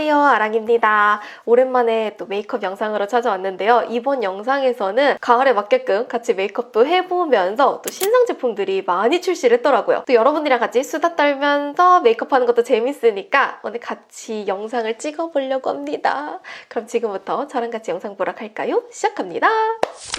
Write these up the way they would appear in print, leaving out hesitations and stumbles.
안녕하세요, 아랑입니다. 오랜만에 또 메이크업 영상으로 찾아왔는데요. 이번 영상에서는 가을에 맞게끔 같이 메이크업도 해보면서 또 신상 제품들이 많이 출시를 했더라고요. 또 여러분들이랑 같이 수다 떨면서 메이크업하는 것도 재밌으니까 오늘 같이 영상을 찍어보려고 합니다. 그럼 지금부터 저랑 같이 영상 보러 갈까요? 시작합니다.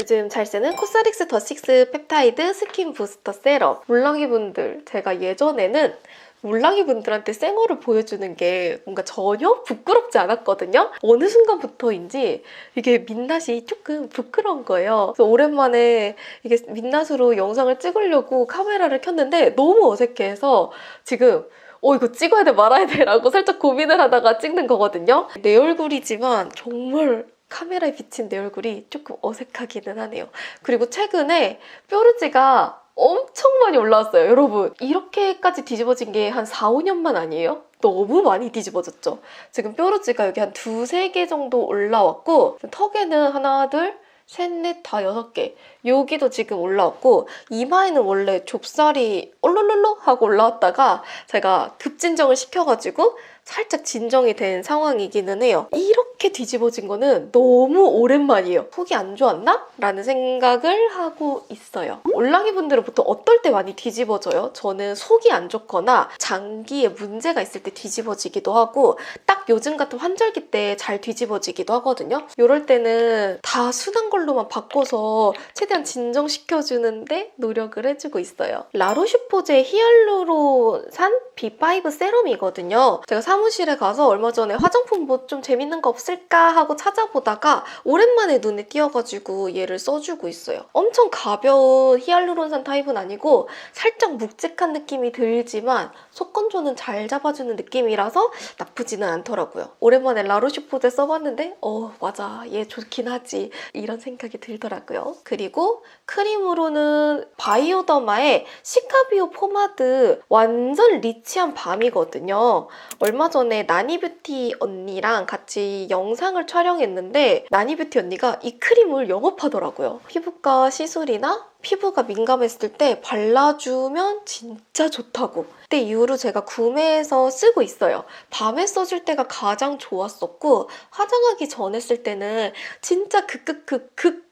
요즘 잘 쓰는 코스rx 더6 펩타이드 스킨 부스터 세럼. 물랑이 분들, 제가 예전에는 물랑이 분들한테 생얼을 보여주는 게 뭔가 전혀 부끄럽지 않았거든요. 어느 순간부터인지 이게 민낯이 조금 부끄러운 거예요. 그래서 오랜만에 이게 민낯으로 영상을 찍으려고 카메라를 켰는데 너무 어색해서 지금 이거 찍어야 돼 말아야 돼 라고 살짝 고민을 하다가 찍는 거거든요. 내 얼굴이지만 정말 카메라에 비친 내 얼굴이 조금 어색하기는 하네요. 그리고 최근에 뾰루지가 엄청 많이 올라왔어요. 여러분, 이렇게까지 뒤집어진 게 한 4, 5년만 아니에요? 너무 많이 뒤집어졌죠? 지금 뾰루지가 여기 한 2, 3개 정도 올라왔고, 턱에는 하나, 둘, 셋, 넷, 다 6개. 여기도 지금 올라왔고, 이마에는 원래 좁쌀이 올롤롤로 하고 올라왔다가 제가 급진정을 시켜가지고 살짝 진정이 된 상황이기는 해요. 이렇게 뒤집어진 거는 너무 오랜만이에요. 속이 안 좋았나? 라는 생각을 하고 있어요. 올랑이 분들은 보통 어떨 때 많이 뒤집어져요? 저는 속이 안 좋거나 장기에 문제가 있을 때 뒤집어지기도 하고 딱 요즘 같은 환절기 때 잘 뒤집어지기도 하거든요. 이럴 때는 다 순한 걸로만 바꿔서 최대한 진정시켜주는데 노력을 해주고 있어요. 라로슈포제 히알루론산 B5 세럼이거든요. 제가 사무실에 가서 얼마 전에 화장품 뭐 좀 재밌는 거 없을까 하고 찾아보다가 오랜만에 눈에 띄어가지고 얘를 써주고 있어요. 엄청 가벼운 히알루론산 타입은 아니고 살짝 묵직한 느낌이 들지만 속건조는 잘 잡아주는 느낌이라서 나쁘지는 않더라고요. 오랜만에 라로슈포제 써봤는데 맞아, 얘 좋긴 하지 이런 생각이 들더라고요. 그리고 크림으로는 바이오더마의 시카비오 포마드 완전 리치한 밤이거든요. 얼마 전에 나니뷰티 언니랑 같이 영상을 촬영했는데 나니뷰티 언니가 이 크림을 영업하더라고요. 피부과 시술이나 피부가 민감했을 때 발라주면 진짜 좋다고. 그때 이후로 제가 구매해서 쓰고 있어요. 밤에 써줄 때가 가장 좋았었고 화장하기 전에 쓸 때는 진짜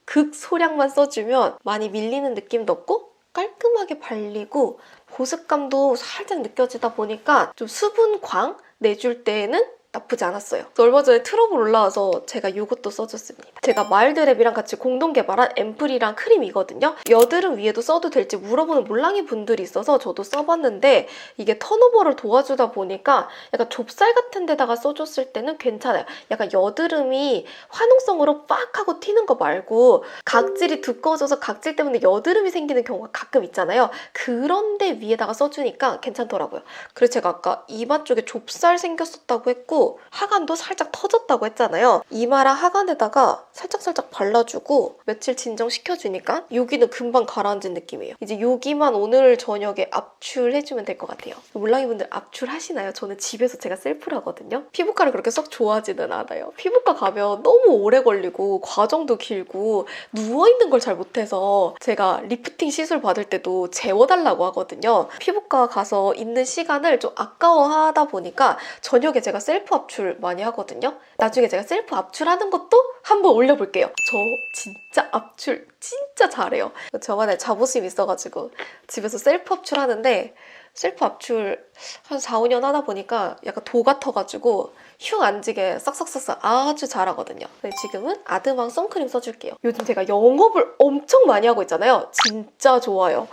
극 소량만 써주면 많이 밀리는 느낌도 없고 깔끔하게 발리고 보습감도 살짝 느껴지다 보니까 좀 수분광 내줄 때에는 나쁘지 않았어요. 얼마 전에 트러블 올라와서 제가 이것도 써줬습니다. 제가 마일드랩이랑 같이 공동 개발한 앰플이랑 크림이거든요. 여드름 위에도 써도 될지 물어보는 몰랑이 분들이 있어서 저도 써봤는데 이게 턴오버를 도와주다 보니까 약간 좁쌀 같은 데다가 써줬을 때는 괜찮아요. 약간 여드름이 화농성으로 빡 하고 튀는 거 말고 각질이 두꺼워져서 각질 때문에 여드름이 생기는 경우가 가끔 있잖아요. 그런데 위에다가 써주니까 괜찮더라고요. 그래서 제가 아까 이마 쪽에 좁쌀 생겼었다고 했고 하관도 살짝 터졌다고 했잖아요. 이마랑 하관에다가 살짝 발라주고 며칠 진정시켜주니까 여기는 금방 가라앉은 느낌이에요. 이제 여기만 오늘 저녁에 압출해주면 될 것 같아요. 몰랑이 분들 압출하시나요? 저는 집에서 제가 셀프를 하거든요. 피부과를 그렇게 썩 좋아하지는 않아요. 피부과 가면 너무 오래 걸리고 과정도 길고 누워있는 걸 잘 못해서 제가 리프팅 시술 받을 때도 재워달라고 하거든요. 피부과 가서 있는 시간을 좀 아까워하다 보니까 저녁에 제가 셀프 압출 많이 하거든요. 나중에 제가 셀프 압출하는 것도 한번 올려볼게요. 저 진짜 압출 진짜 잘해요. 저만의 자부심이 있어가지고 집에서 셀프 압출하는데 셀프 압출 한 4, 5년 하다 보니까 약간 도 같아가지고 흉 안 지게 싹싹싹싹 아주 잘하거든요. 근데 지금은 아드망 선크림 써줄게요. 요즘 제가 영업을 엄청 많이 하고 있잖아요. 진짜 좋아요.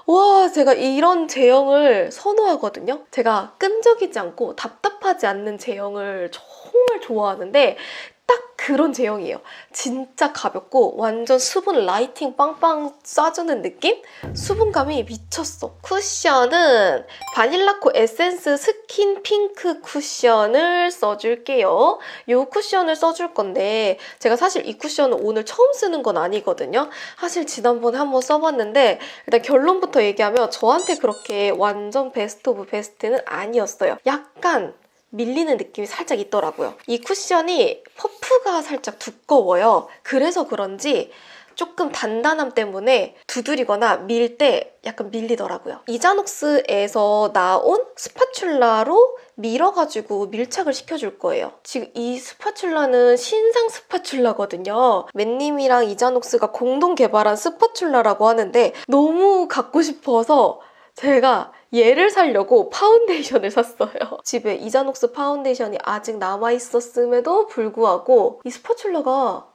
와, 제가 이런 제형을 선호하거든요. 제가 끈적이지 않고 답답하지 않는 제형을 정말 좋아하는데 딱 그런 제형이에요. 진짜 가볍고 완전 수분 라이팅 빵빵 쏴주는 느낌? 수분감이 미쳤어. 쿠션은 바닐라코 에센스 스킨 핑크 쿠션을 써줄게요. 이 쿠션을 써줄 건데 제가 사실 이 쿠션은 오늘 처음 쓰는 건 아니거든요. 사실 지난번에 한번 써봤는데 일단 결론부터 얘기하면 저한테 그렇게 완전 베스트 오브 베스트는 아니었어요. 약간 밀리는 느낌이 살짝 있더라고요. 이 쿠션이 퍼프가 살짝 두꺼워요. 그래서 그런지 조금 단단함 때문에 두드리거나 밀 때 약간 밀리더라고요. 이자녹스에서 나온 스파츌라로 밀어가지고 밀착을 시켜줄 거예요. 지금 이 스파츌라는 신상 스파츌라거든요. 맨님이랑 이자녹스가 공동 개발한 스파츌라라고 하는데 너무 갖고 싶어서 제가 얘를 사려고 파운데이션을 샀어요. 집에 이자녹스 파운데이션이 아직 남아있었음에도 불구하고 이 스파츌라가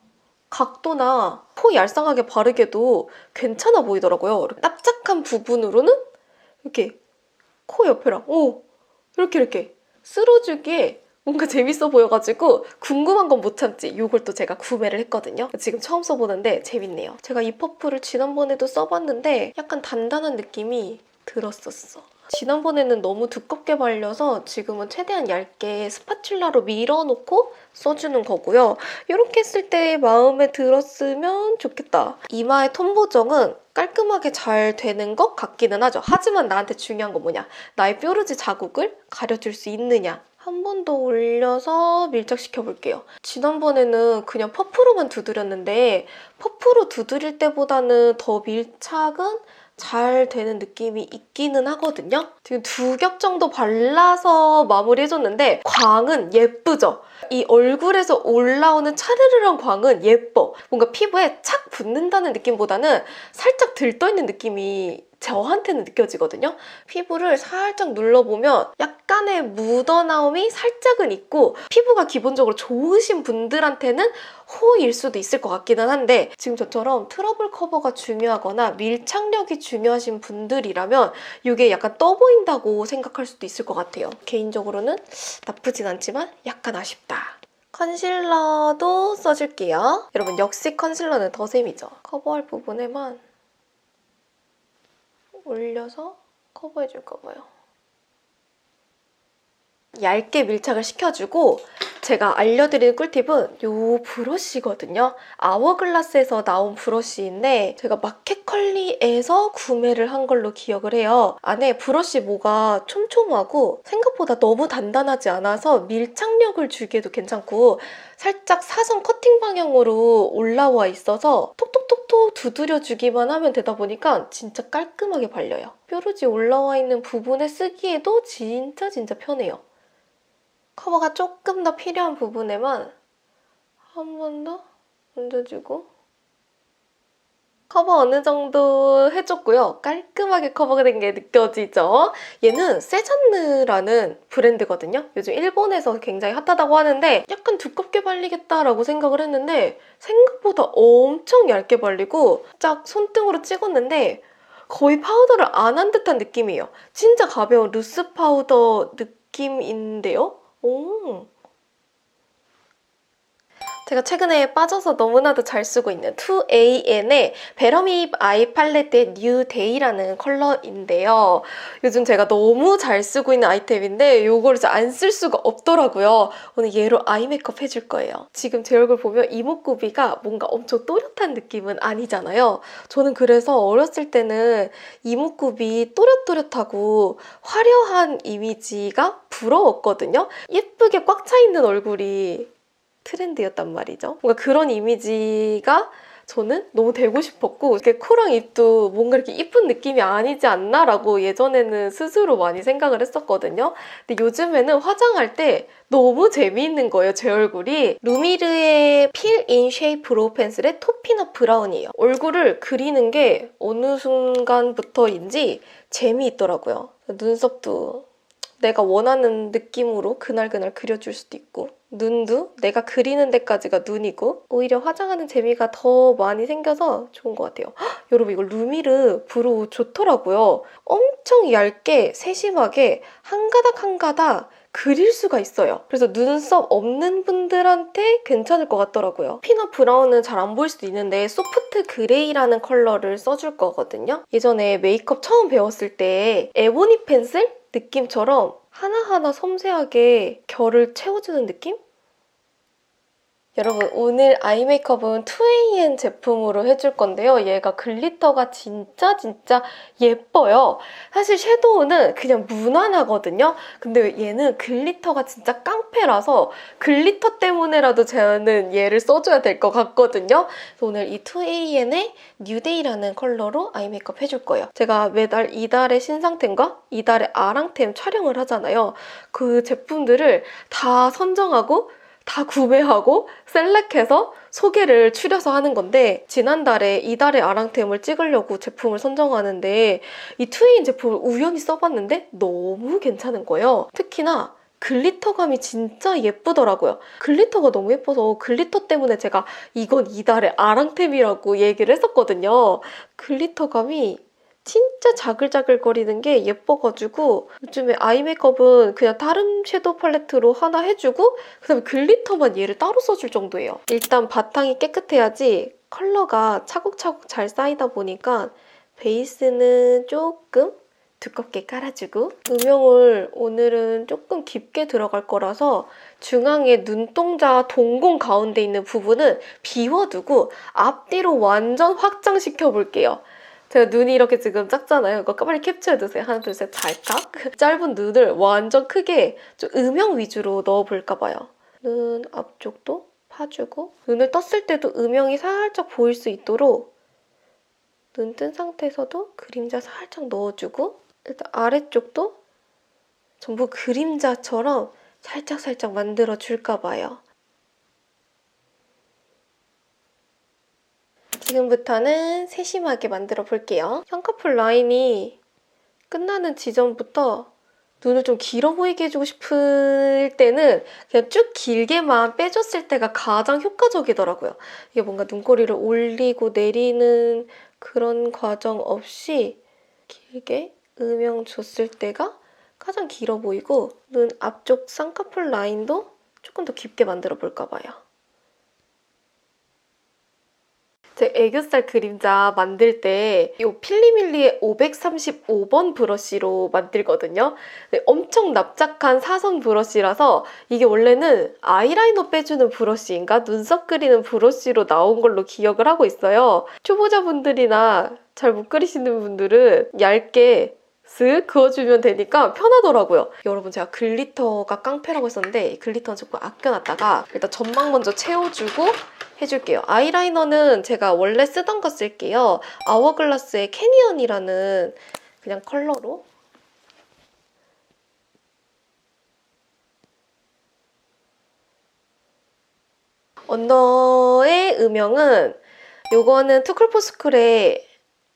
각도나 코 얄쌍하게 바르게도 괜찮아 보이더라고요. 납작한 부분으로는 이렇게 코 옆에랑 이렇게 쓸어주기에 뭔가 재밌어 보여가지고 궁금한 건 못 참지 이걸 또 제가 구매를 했거든요. 지금 처음 써보는데 재밌네요. 제가 이 퍼프를 지난번에도 써봤는데 약간 단단한 느낌이 들었었어. 지난번에는 너무 두껍게 발려서 지금은 최대한 얇게 스파츌라로 밀어놓고 써주는 거고요. 이렇게 했을 때 마음에 들었으면 좋겠다. 이마의 톤 보정은 깔끔하게 잘 되는 것 같기는 하죠. 하지만 나한테 중요한 건 뭐냐? 나의 뾰루지 자국을 가려줄 수 있느냐? 한 번 더 올려서 밀착시켜 볼게요. 지난번에는 그냥 퍼프로만 두드렸는데 퍼프로 두드릴 때보다는 더 밀착은 잘 되는 느낌이 있기는 하거든요. 지금 2겹 정도 발라서 마무리해줬는데 광은 예쁘죠? 이 얼굴에서 올라오는 차르르한 광은 예뻐. 뭔가 피부에 착 붙는다는 느낌보다는 살짝 들떠있는 느낌이 저한테는 느껴지거든요. 피부를 살짝 눌러보면 약간의 묻어나옴이 살짝은 있고 피부가 기본적으로 좋으신 분들한테는 호일 수도 있을 것 같기는 한데 지금 저처럼 트러블 커버가 중요하거나 밀착력이 중요하신 분들이라면 이게 약간 떠 보인다고 생각할 수도 있을 것 같아요. 개인적으로는 나쁘진 않지만 약간 아쉽다. 컨실러도 써줄게요. 여러분 역시 컨실러는 더셈이죠. 커버할 부분에만 올려서 커버해줄 거고요. 얇게 밀착을 시켜주고 제가 알려드리는 꿀팁은 이 브러쉬거든요. 아워글라스에서 나온 브러쉬인데 제가 마켓컬리에서 구매를 한 걸로 기억을 해요. 안에 브러쉬 모가 촘촘하고 생각보다 너무 단단하지 않아서 밀착력을 주기에도 괜찮고 살짝 사선 커팅 방향으로 올라와 있어서 톡톡톡톡 두드려주기만 하면 되다 보니까 진짜 깔끔하게 발려요. 뾰루지 올라와 있는 부분에 쓰기에도 진짜 편해요. 커버가 조금 더 필요한 부분에만 한 번 더 얹어주고 커버 어느 정도 해줬고요. 깔끔하게 커버가 된 게 느껴지죠? 얘는 세잔느라는 브랜드거든요. 요즘 일본에서 굉장히 핫하다고 하는데 약간 두껍게 발리겠다라고 생각을 했는데 생각보다 엄청 얇게 발리고 딱 손등으로 찍었는데 거의 파우더를 안 한 듯한 느낌이에요. 진짜 가벼운 루스 파우더 느낌인데요? 제가 최근에 빠져서 너무나도 잘 쓰고 있는 2AN의 베러미 아이 팔레트의 뉴 데이라는 컬러인데요. 요즘 제가 너무 잘 쓰고 있는 아이템인데 이걸 이제 안 쓸 수가 없더라고요. 오늘 얘로 아이 메이크업 해줄 거예요. 지금 제 얼굴 보면 이목구비가 뭔가 엄청 또렷한 느낌은 아니잖아요. 저는 그래서 어렸을 때는 이목구비 또렷또렷하고 화려한 이미지가 부러웠거든요. 예쁘게 꽉 차 있는 얼굴이 트렌드였단 말이죠. 뭔가 그런 이미지가 저는 너무 되고 싶었고 이렇게 코랑 입도 뭔가 이렇게 이쁜 느낌이 아니지 않나? 라고 예전에는 스스로 많이 생각을 했었거든요. 근데 요즘에는 화장할 때 너무 재미있는 거예요, 제 얼굴이. 루미르의 필 인 쉐입 브로우 펜슬의 토피넛 브라운이에요. 얼굴을 그리는 게 어느 순간부터인지 재미있더라고요. 눈썹도 내가 원하는 느낌으로 그날그날 그려줄 수도 있고 눈도 내가 그리는 데까지가 눈이고 오히려 화장하는 재미가 더 많이 생겨서 좋은 것 같아요. 헉, 여러분 이거 루미르 브로우 좋더라고요. 엄청 얇게 세심하게 한 가닥 한 가닥 그릴 수가 있어요. 그래서 눈썹 없는 분들한테 괜찮을 것 같더라고요. 피넛 브라운은 잘 안 보일 수도 있는데 소프트 그레이라는 컬러를 써줄 거거든요. 예전에 메이크업 처음 배웠을 때 에보니 펜슬? 느낌처럼 하나하나 섬세하게 결을 채워주는 느낌? 여러분 오늘 아이 메이크업은 2AM 제품으로 해줄 건데요. 얘가 글리터가 진짜 예뻐요. 사실 섀도우는 그냥 무난하거든요. 근데 얘는 글리터가 진짜 깡패라서 글리터 때문에라도 저는 얘를 써줘야 될 것 같거든요. 그래서 오늘 이 2AM의 뉴데이라는 컬러로 아이 메이크업 해줄 거예요. 제가 매달 이달의 신상템과 이달의 아랑템 촬영을 하잖아요. 그 제품들을 다 선정하고 다 구매하고 셀렉해서 소개를 추려서 하는 건데 지난달에 이달의 아랑템을 찍으려고 제품을 선정하는데 이 투인 제품을 우연히 써봤는데 너무 괜찮은 거예요. 특히나 글리터감이 진짜 예쁘더라고요. 글리터가 너무 예뻐서 글리터 때문에 제가 이건 이달의 아랑템이라고 얘기를 했었거든요. 글리터감이 진짜 자글자글거리는 게 예뻐가지고 요즘에 아이 메이크업은 그냥 다른 섀도우 팔레트로 하나 해주고 그다음에 글리터만 얘를 따로 써줄 정도예요. 일단 바탕이 깨끗해야지 컬러가 차곡차곡 잘 쌓이다 보니까 베이스는 조금 두껍게 깔아주고 음영을 오늘은 조금 깊게 들어갈 거라서 중앙에 눈동자 동공 가운데 있는 부분은 비워두고 앞뒤로 완전 확장시켜 볼게요. 제가 눈이 이렇게 지금 작잖아요. 이거 빨리 캡처해두세요. 하나, 둘, 셋, 잘깍. 짧은 눈을 완전 크게 좀 음영 위주로 넣어볼까 봐요. 눈 앞쪽도 파주고 눈을 떴을 때도 음영이 살짝 보일 수 있도록 눈 뜬 상태에서도 그림자 살짝 넣어주고 일단 아래쪽도 전부 그림자처럼 살짝 만들어줄까 봐요. 지금부터는 세심하게 만들어 볼게요. 쌍꺼풀 라인이 끝나는 지점부터 눈을 좀 길어 보이게 해주고 싶을 때는 그냥 쭉 길게만 빼줬을 때가 가장 효과적이더라고요. 이게 뭔가 눈꼬리를 올리고 내리는 그런 과정 없이 길게 음영 줬을 때가 가장 길어 보이고 눈 앞쪽 쌍꺼풀 라인도 조금 더 깊게 만들어 볼까 봐요. 제 애교살 그림자 만들 때 이 필리밀리의 535번 브러쉬로 만들거든요. 네, 엄청 납작한 사선 브러쉬라서 이게 원래는 아이라이너 빼주는 브러쉬인가 눈썹 그리는 브러쉬로 나온 걸로 기억을 하고 있어요. 초보자분들이나 잘 못 그리시는 분들은 얇게 쓱 그어주면 되니까 편하더라고요. 여러분 제가 글리터가 깡패라고 했었는데 글리터는 조금 아껴놨다가 일단 점막 먼저 채워주고 해줄게요. 아이라이너는 제가 원래 쓰던 거 쓸게요. 아워글라스의 캐니언이라는 그냥 컬러로 언더의 음영은 요거는 투쿨포스쿨의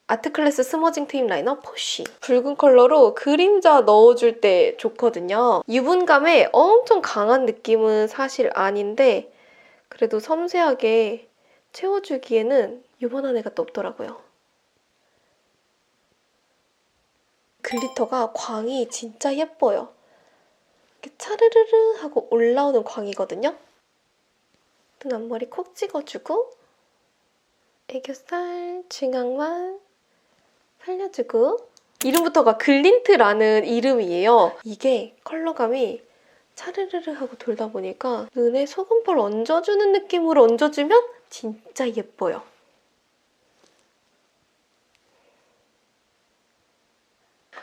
아트클래스 스머징 트임 라이너 포쉬 붉은 컬러로 그림자 넣어줄 때 좋거든요. 유분감에 엄청 강한 느낌은 사실 아닌데 그래도 섬세하게 채워주기에는 요만한 애가 또 없더라고요. 글리터가 광이 진짜 예뻐요. 이렇게 차르르르 하고 올라오는 광이거든요. 눈 앞머리 콕 찍어주고 애교살 중앙만 살려주고 이름부터가 글린트라는 이름이에요. 이게 컬러감이 차르르르 하고 돌다 보니까 눈에 소금볼 얹어주는 느낌으로 얹어주면 진짜 예뻐요.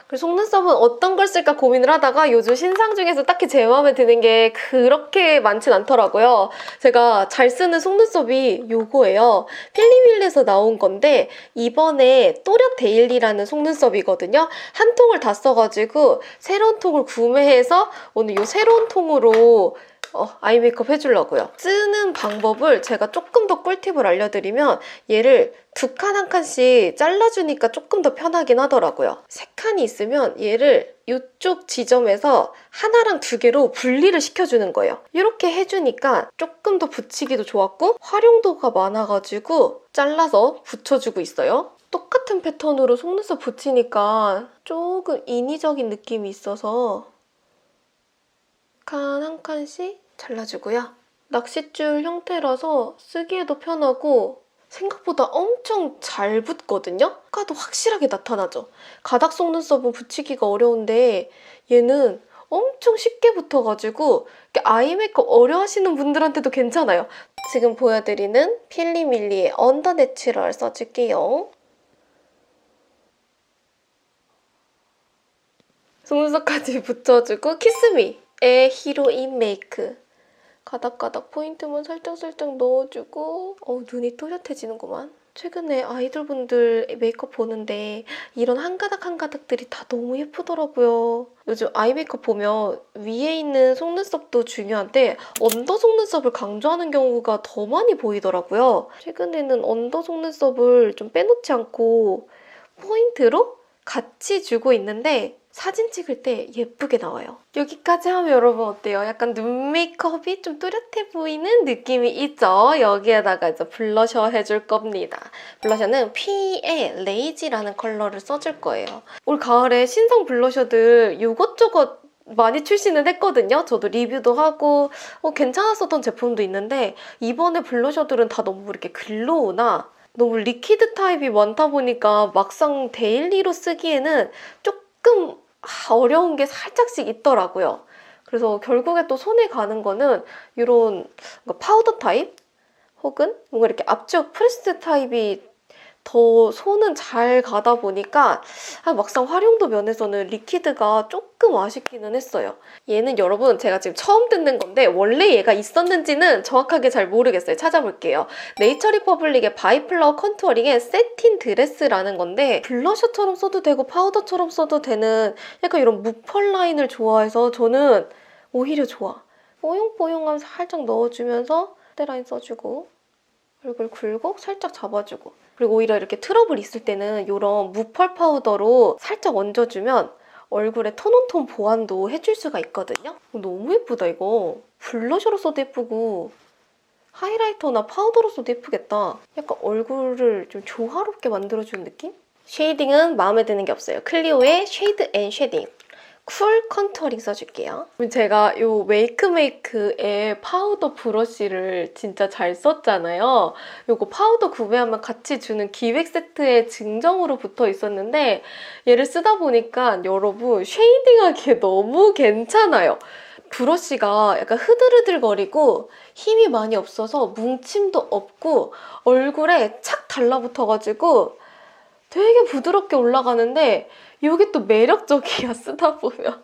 그래서 속눈썹은 어떤 걸 쓸까 고민을 하다가 요즘 신상 중에서 딱히 제 마음에 드는 게 그렇게 많진 않더라고요. 제가 잘 쓰는 속눈썹이 요거예요. 필리밀에서 나온 건데 이번에 또렷 데일리라는 속눈썹이거든요. 한 통을 다 써가지고 새로운 통을 구매해서 오늘 요 새로운 통으로 아이 메이크업 해주려고요. 쓰는 방법을 제가 조금 더 꿀팁을 알려드리면 얘를 두 칸 한 칸씩 잘라주니까 조금 더 편하긴 하더라고요. 세 칸이 있으면 얘를 이쪽 지점에서 하나랑 두 개로 분리를 시켜주는 거예요. 이렇게 해주니까 조금 더 붙이기도 좋았고 활용도가 많아가지고 잘라서 붙여주고 있어요. 똑같은 패턴으로 속눈썹 붙이니까 조금 인위적인 느낌이 있어서 한 칸씩 잘라주고요. 낚싯줄 형태라서 쓰기에도 편하고 생각보다 엄청 잘 붙거든요? 효과도 확실하게 나타나죠? 가닥 속눈썹은 붙이기가 어려운데 얘는 엄청 쉽게 붙어가지고 아이 메이크업 어려 하시는 분들한테도 괜찮아요. 지금 보여드리는 필리밀리의 언더 내추럴 써줄게요. 속눈썹까지 붙여주고 키스미의 히로인 메이크. 가닥가닥 포인트만 살짝살짝 넣어주고 눈이 또렷해지는구만. 최근에 아이돌분들 메이크업 보는데 이런 한 가닥 한 가닥들이 다 너무 예쁘더라고요. 요즘 아이 메이크업 보면 위에 있는 속눈썹도 중요한데 언더 속눈썹을 강조하는 경우가 더 많이 보이더라고요. 최근에는 언더 속눈썹을 좀 빼놓지 않고 포인트로 같이 주고 있는데 사진 찍을 때 예쁘게 나와요. 여기까지 하면 여러분 어때요? 약간 눈 메이크업이 좀 또렷해 보이는 느낌이 있죠? 여기에다가 이제 블러셔 해줄 겁니다. 블러셔는 P의 레이지라는 컬러를 써줄 거예요. 올 가을에 신상 블러셔들 이것저것 많이 출시는 했거든요. 저도 리뷰도 하고 괜찮았었던 제품도 있는데 이번에 블러셔들은 다 너무 이렇게 글로우나 너무 리퀴드 타입이 많다 보니까 막상 데일리로 쓰기에는 조금 어려운 게 살짝씩 있더라고요. 그래서 결국에 또 손에 가는 거는 이런 파우더 타입 혹은 뭔가 이렇게 압축 프레스 타입이 더 손은 잘 가다 보니까 막상 활용도 면에서는 리퀴드가 조금 아쉽기는 했어요. 얘는 여러분 제가 지금 처음 듣는 건데 원래 얘가 있었는지는 정확하게 잘 모르겠어요. 찾아볼게요. 네이처 리퍼블릭의 바이플라워 컨투어링의 세틴 드레스라는 건데 블러셔처럼 써도 되고 파우더처럼 써도 되는 약간 이런 무펄 라인을 좋아해서 저는 오히려 좋아. 뽀용뽀용하면서 살짝 넣어주면서 콧대라인 써주고 얼굴 굴곡 살짝 잡아주고 그리고 오히려 이렇게 트러블 있을 때는 이런 무펄 파우더로 살짝 얹어주면 얼굴에 톤온톤 보완도 해줄 수가 있거든요. 너무 예쁘다 이거. 블러셔로 써도 예쁘고 하이라이터나 파우더로 써도 예쁘겠다. 약간 얼굴을 좀 조화롭게 만들어주는 느낌? 쉐이딩은 마음에 드는 게 없어요. 클리오의 쉐이드 앤 쉐딩. 쿨 컨투어링 써줄게요. 제가 이 메이크메이크의 파우더 브러쉬를 진짜 잘 썼잖아요. 이거 파우더 구매하면 같이 주는 기획 세트에 증정으로 붙어 있었는데 얘를 쓰다 보니까 여러분 쉐이딩하기에 너무 괜찮아요. 브러쉬가 약간 흐들흐들거리고 힘이 많이 없어서 뭉침도 없고 얼굴에 착 달라붙어가지고 되게 부드럽게 올라가는데 이게 또 매력적이야 쓰다 보면.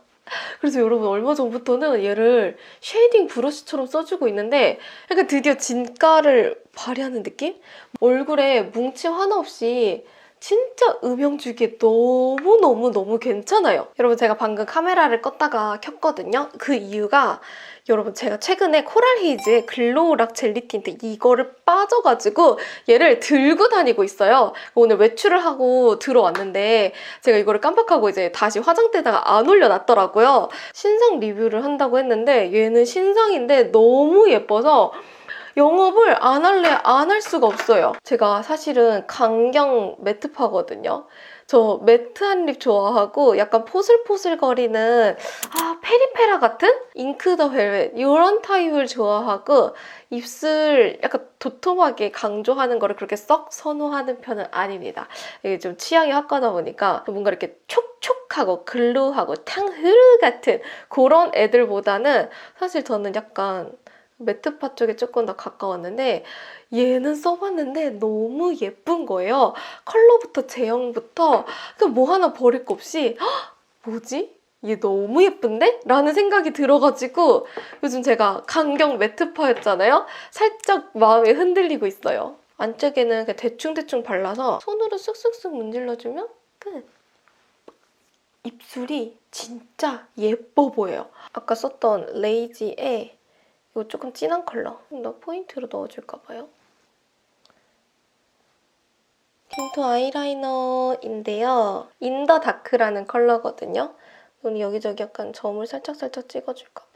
그래서 여러분 얼마 전부터는 얘를 쉐이딩 브러쉬처럼 써주고 있는데 약간 드디어 진가를 발휘하는 느낌? 얼굴에 뭉침 하나 없이 진짜 음영 주기에 너무너무너무 괜찮아요. 여러분 제가 방금 카메라를 껐다가 켰거든요. 그 이유가 여러분 제가 최근에 코랄 헤이즈의 글로우락 젤리 틴트 이거를 빠져가지고 얘를 들고 다니고 있어요. 오늘 외출을 하고 들어왔는데 제가 이거를 깜빡하고 이제 다시 화장대에다가 안 올려놨더라고요. 신상 리뷰를 한다고 했는데 얘는 신상인데 너무 예뻐서 영업을 안 할래 안 할 수가 없어요. 제가 사실은 강경 매트파거든요. 저 매트한 립 좋아하고 약간 포슬포슬거리는 페리페라 같은? 잉크 더 벨벳 이런 타입을 좋아하고 입술 약간 도톰하게 강조하는 거를 그렇게 썩 선호하는 편은 아닙니다. 이게 좀 취향이 확고하다 보니까 뭔가 이렇게 촉촉하고 글로우하고 탕후루 같은 그런 애들보다는 사실 저는 약간 매트파 쪽에 조금 더 가까웠는데 얘는 써봤는데 너무 예쁜 거예요. 컬러부터 제형부터 그냥 뭐 하나 버릴 거 없이 뭐지? 얘 너무 예쁜데? 라는 생각이 들어가지고 요즘 제가 강경 매트파였잖아요? 살짝 마음이 흔들리고 있어요. 안쪽에는 그냥 대충대충 발라서 손으로 쓱쓱쓱 문질러주면 끝! 입술이 진짜 예뻐 보여요. 아까 썼던 레이지의 이거 조금 진한 컬러. 나 포인트로 넣어줄까 봐요. 틴트 아이라이너인데요. 인더 다크라는 컬러거든요. 눈 여기저기 약간 점을 살짝살짝 찍어줄까 봐.